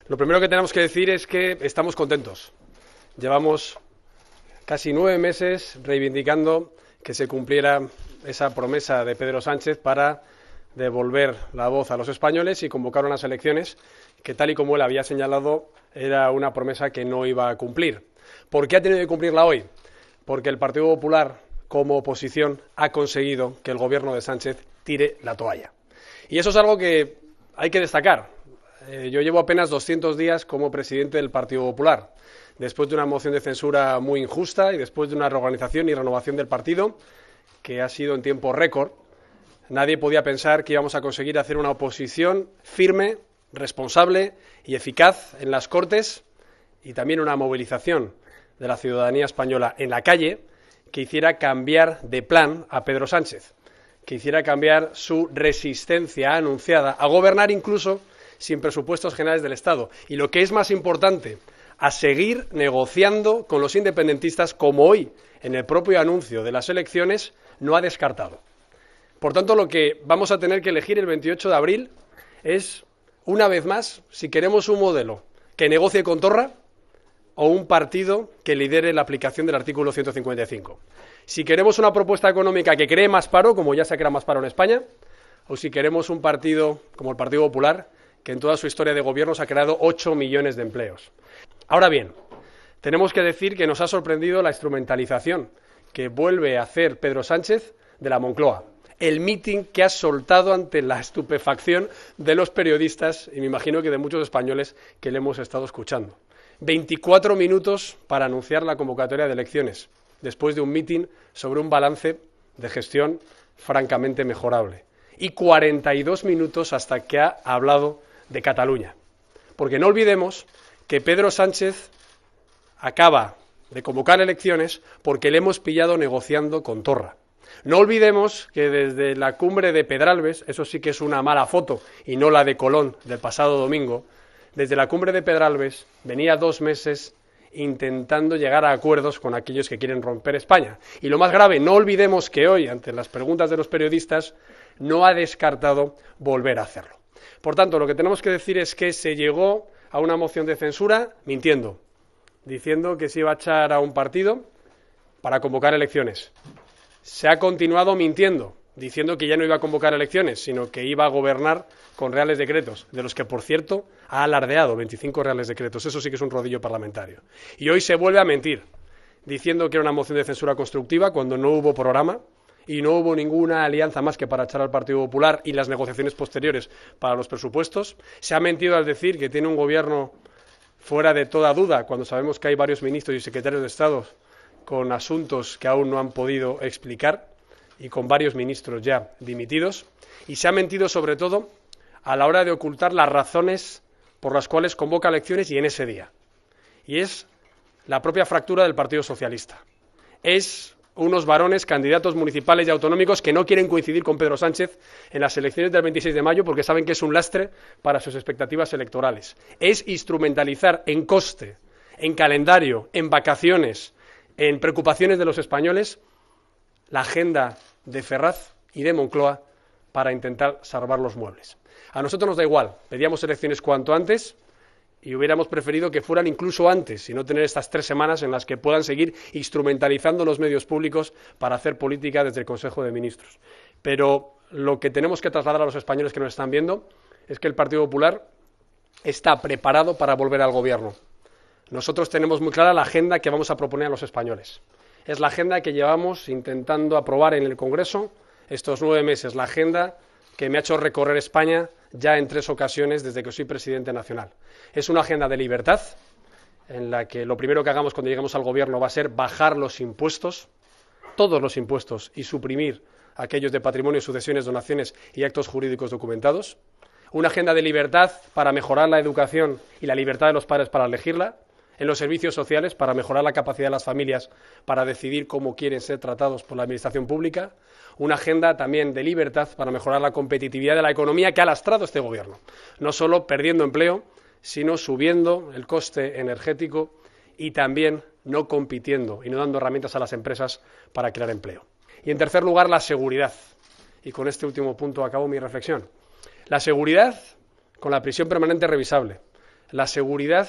Lo primero que tenemos que decir es que estamos contentos. Llevamos casi 9 meses reivindicando que se cumpliera esa promesa de Pedro Sánchez para devolver la voz a los españoles y convocar unas elecciones que, tal y como él había señalado, era una promesa que no iba a cumplir. ¿Por qué ha tenido que cumplirla hoy? Porque el Partido Popular, como oposición, ha conseguido que el gobierno de Sánchez tire la toalla. Y eso es algo que hay que destacar. Yo llevo apenas 200 días como presidente del Partido Popular, después de una moción de censura muy injusta y después de una reorganización y renovación del partido que ha sido en tiempo récord. Nadie podía pensar que íbamos a conseguir hacer una oposición firme, responsable y eficaz en las Cortes y también una movilización de la ciudadanía española en la calle que hiciera cambiar de plan a Pedro Sánchez, que hiciera cambiar su resistencia anunciada a gobernar incluso sin presupuestos generales del Estado. Y lo que es más importante, a seguir negociando con los independentistas, como hoy, en el propio anuncio de las elecciones, no ha descartado. Por tanto, lo que vamos a tener que elegir el 28 de abril es, una vez más, si queremos un modelo que negocie con Torra o un partido que lidere la aplicación del artículo 155. Si queremos una propuesta económica que cree más paro, como ya se crea más paro en España, o si queremos un partido como el Partido Popular, que en toda su historia de gobiernos ha creado 8 millones de empleos. Ahora bien, tenemos que decir que nos ha sorprendido la instrumentalización que vuelve a hacer Pedro Sánchez de la Moncloa. El mitin que ha soltado ante la estupefacción de los periodistas y me imagino que de muchos españoles que le hemos estado escuchando. 24 minutos para anunciar la convocatoria de elecciones, después de un mitin sobre un balance de gestión francamente mejorable. Y 42 minutos hasta que ha hablado de Cataluña. Porque no olvidemos que Pedro Sánchez acaba de convocar elecciones porque le hemos pillado negociando con Torra. No olvidemos que desde la cumbre de Pedralbes, eso sí que es una mala foto y no la de Colón del pasado domingo, desde la cumbre de Pedralbes venía 2 meses intentando llegar a acuerdos con aquellos que quieren romper España. Y lo más grave, no olvidemos que hoy, ante las preguntas de los periodistas, no ha descartado volver a hacerlo. Por tanto, lo que tenemos que decir es que se llegó a una moción de censura mintiendo, diciendo que se iba a echar a un partido para convocar elecciones. Se ha continuado mintiendo, diciendo que ya no iba a convocar elecciones, sino que iba a gobernar con reales decretos, de los que, por cierto, ha alardeado 25 reales decretos. Eso sí que es un rodillo parlamentario. Y hoy se vuelve a mentir, diciendo que era una moción de censura constructiva cuando no hubo programa y no hubo ninguna alianza más que para echar al Partido Popular y las negociaciones posteriores para los presupuestos. Se ha mentido al decir que tiene un gobierno fuera de toda duda, cuando sabemos que hay varios ministros y secretarios de Estado con asuntos que aún no han podido explicar y con varios ministros ya dimitidos. Y se ha mentido sobre todo a la hora de ocultar las razones por las cuales convoca elecciones y en ese día. Y es la propia fractura del Partido Socialista. Es unos varones candidatos municipales y autonómicos que no quieren coincidir con Pedro Sánchez en las elecciones del 26 de mayo porque saben que es un lastre para sus expectativas electorales. Es instrumentalizar en coste, en calendario, en vacaciones, en preocupaciones de los españoles, la agenda de Ferraz y de Moncloa para intentar salvar los muebles. A nosotros nos da igual, pedíamos elecciones cuanto antes y hubiéramos preferido que fueran incluso antes y no tener estas 3 semanas en las que puedan seguir instrumentalizando los medios públicos para hacer política desde el Consejo de Ministros. Pero lo que tenemos que trasladar a los españoles que nos están viendo es que el Partido Popular está preparado para volver al gobierno. Nosotros tenemos muy clara la agenda que vamos a proponer a los españoles. Es la agenda que llevamos intentando aprobar en el Congreso estos 9 meses, la agenda que me ha hecho recorrer España ya en 3 ocasiones desde que soy presidente nacional. Es una agenda de libertad, en la que lo primero que hagamos cuando lleguemos al gobierno va a ser bajar los impuestos, todos los impuestos, y suprimir aquellos de patrimonio, sucesiones, donaciones y actos jurídicos documentados. Una agenda de libertad para mejorar la educación y la libertad de los padres para elegirla. En los servicios sociales, para mejorar la capacidad de las familias para decidir cómo quieren ser tratados por la administración pública. Una agenda también de libertad para mejorar la competitividad de la economía que ha lastrado este gobierno. No solo perdiendo empleo, sino subiendo el coste energético y también no compitiendo y no dando herramientas a las empresas para crear empleo. Y en tercer lugar, la seguridad. Y con este último punto acabo mi reflexión. La seguridad con la prisión permanente revisable. la seguridad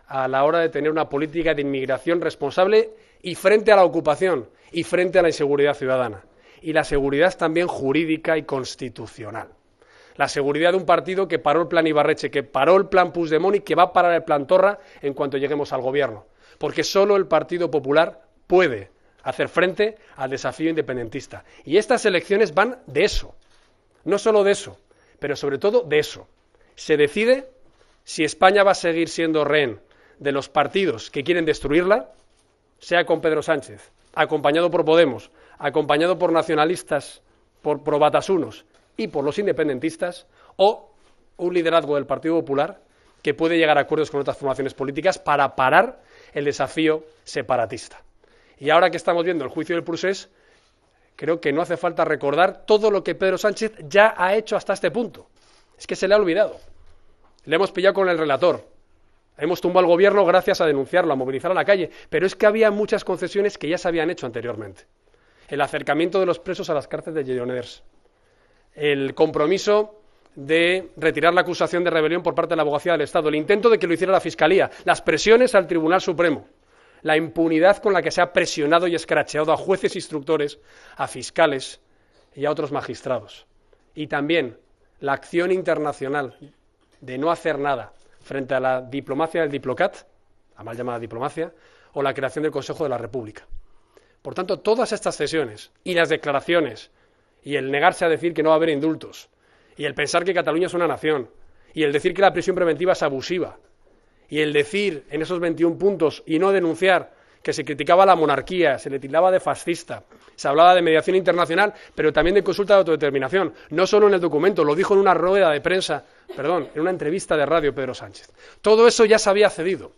a la hora de tener una política de inmigración responsable y frente a la ocupación y frente a la inseguridad ciudadana. Y la seguridad también jurídica y constitucional. La seguridad de un partido que paró el plan Ibarretxe, que paró el plan Puigdemont y que va a parar el plan Torra en cuanto lleguemos al gobierno. Porque solo el Partido Popular puede hacer frente al desafío independentista. Y estas elecciones van de eso. No solo de eso, pero sobre todo de eso. Se decide si España va a seguir siendo rehén de los partidos que quieren destruirla, sea con Pedro Sánchez, acompañado por Podemos, acompañado por nacionalistas, por probatasunos y por los independentistas, o un liderazgo del Partido Popular que puede llegar a acuerdos con otras formaciones políticas para parar el desafío separatista. Y ahora que estamos viendo el juicio del Procés, creo que no hace falta recordar todo lo que Pedro Sánchez ya ha hecho hasta este punto. Es que se le ha olvidado. Le hemos pillado con el relator. Hemos tumbado al gobierno gracias a denunciarlo, a movilizar a la calle. Pero es que había muchas concesiones que ya se habían hecho anteriormente. El acercamiento de los presos a las cárceles de Lledoners. El compromiso de retirar la acusación de rebelión por parte de la Abogacía del Estado. El intento de que lo hiciera la Fiscalía. Las presiones al Tribunal Supremo. La impunidad con la que se ha presionado y escracheado a jueces instructores, a fiscales y a otros magistrados. Y también la acción internacional de no hacer nada frente a la diplomacia del Diplocat, la mal llamada diplomacia, o la creación del Consejo de la República. Por tanto, todas estas cesiones y las declaraciones y el negarse a decir que no va a haber indultos y el pensar que Cataluña es una nación y el decir que la prisión preventiva es abusiva y el decir en esos 21 puntos y no denunciar que se criticaba la monarquía, se le tildaba de fascista, se hablaba de mediación internacional, pero también de consulta de autodeterminación, no solo en el documento, lo dijo en una rueda de prensa, en una entrevista de radio Pedro Sánchez. Todo eso ya se había cedido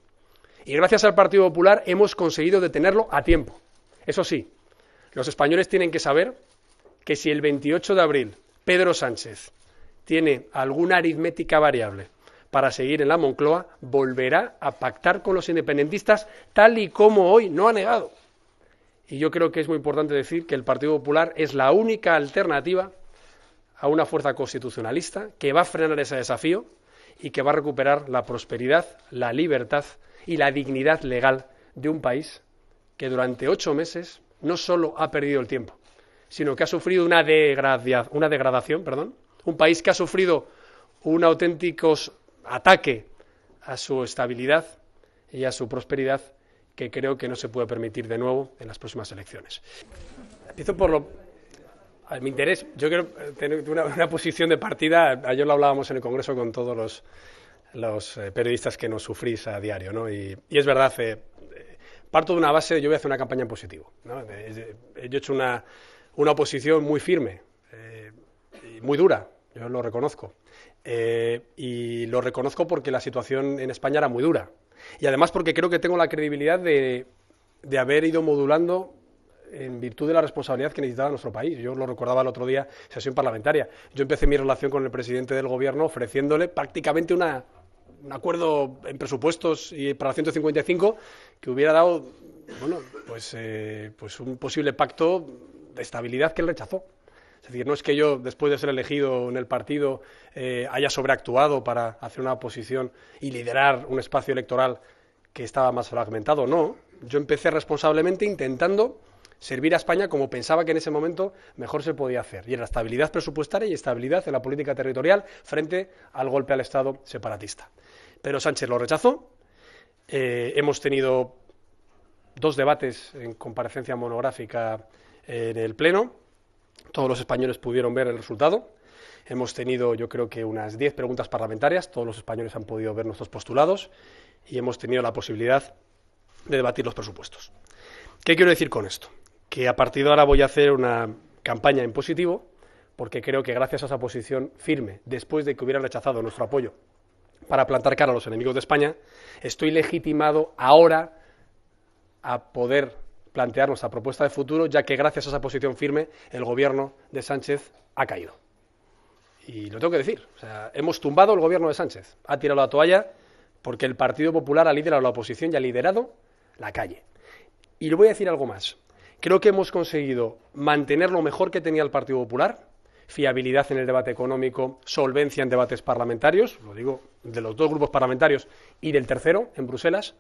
y gracias al Partido Popular hemos conseguido detenerlo a tiempo. Eso sí, los españoles tienen que saber que si el 28 de abril Pedro Sánchez tiene alguna aritmética variable para seguir en la Moncloa, volverá a pactar con los independentistas tal y como hoy no ha negado. Y yo creo que es muy importante decir que el Partido Popular es la única alternativa a una fuerza constitucionalista que va a frenar ese desafío y que va a recuperar la prosperidad, la libertad y la dignidad legal de un país que durante 8 meses no solo ha perdido el tiempo, sino que ha sufrido una degradación, un país que ha sufrido un auténtico ataque a su estabilidad y a su prosperidad que creo que no se puede permitir de nuevo en las próximas elecciones. Empiezo por mi interés. Yo quiero tener una posición de partida. Ayer lo hablábamos en el Congreso con todos los periodistas que nos sufrís a diario, ¿no? Y es verdad, parto de una base, yo voy a hacer una campaña en positivo, ¿no? Yo he hecho una oposición muy firme y muy dura, yo lo reconozco. Y lo reconozco porque la situación en España era muy dura. Y además porque creo que tengo la credibilidad de haber ido modulando en virtud de la responsabilidad que necesitaba nuestro país. Yo lo recordaba el otro día, sesión parlamentaria. Yo empecé mi relación con el presidente del Gobierno ofreciéndole prácticamente un acuerdo en presupuestos y para el 155 que hubiera dado pues un posible pacto de estabilidad que él rechazó. Es decir, no es que yo, después de ser elegido en el partido, haya sobreactuado para hacer una oposición y liderar un espacio electoral que estaba más fragmentado. No, yo empecé responsablemente intentando servir a España como pensaba que en ese momento mejor se podía hacer. Y era estabilidad presupuestaria y estabilidad en la política territorial frente al golpe al Estado separatista. Pero Sánchez lo rechazó. Hemos tenido 2 debates en comparecencia monográfica en el Pleno. Todos los españoles pudieron ver el resultado. Hemos tenido, yo creo que unas 10 preguntas parlamentarias. Todos los españoles han podido ver nuestros postulados y hemos tenido la posibilidad de debatir los presupuestos. ¿Qué quiero decir con esto? Que a partir de ahora voy a hacer una campaña en positivo, porque creo que gracias a esa posición firme, después de que hubieran rechazado nuestro apoyo para plantar cara a los enemigos de España, estoy legitimado ahora a poder plantear nuestra propuesta de futuro, ya que gracias a esa posición firme el gobierno de Sánchez ha caído. Y lo tengo que decir, hemos tumbado el gobierno de Sánchez, ha tirado la toalla porque el Partido Popular ha liderado la oposición y ha liderado la calle. Y le voy a decir algo más. Creo que hemos conseguido mantener lo mejor que tenía el Partido Popular, fiabilidad en el debate económico, solvencia en debates parlamentarios, lo digo de los dos grupos parlamentarios y del tercero, en Bruselas.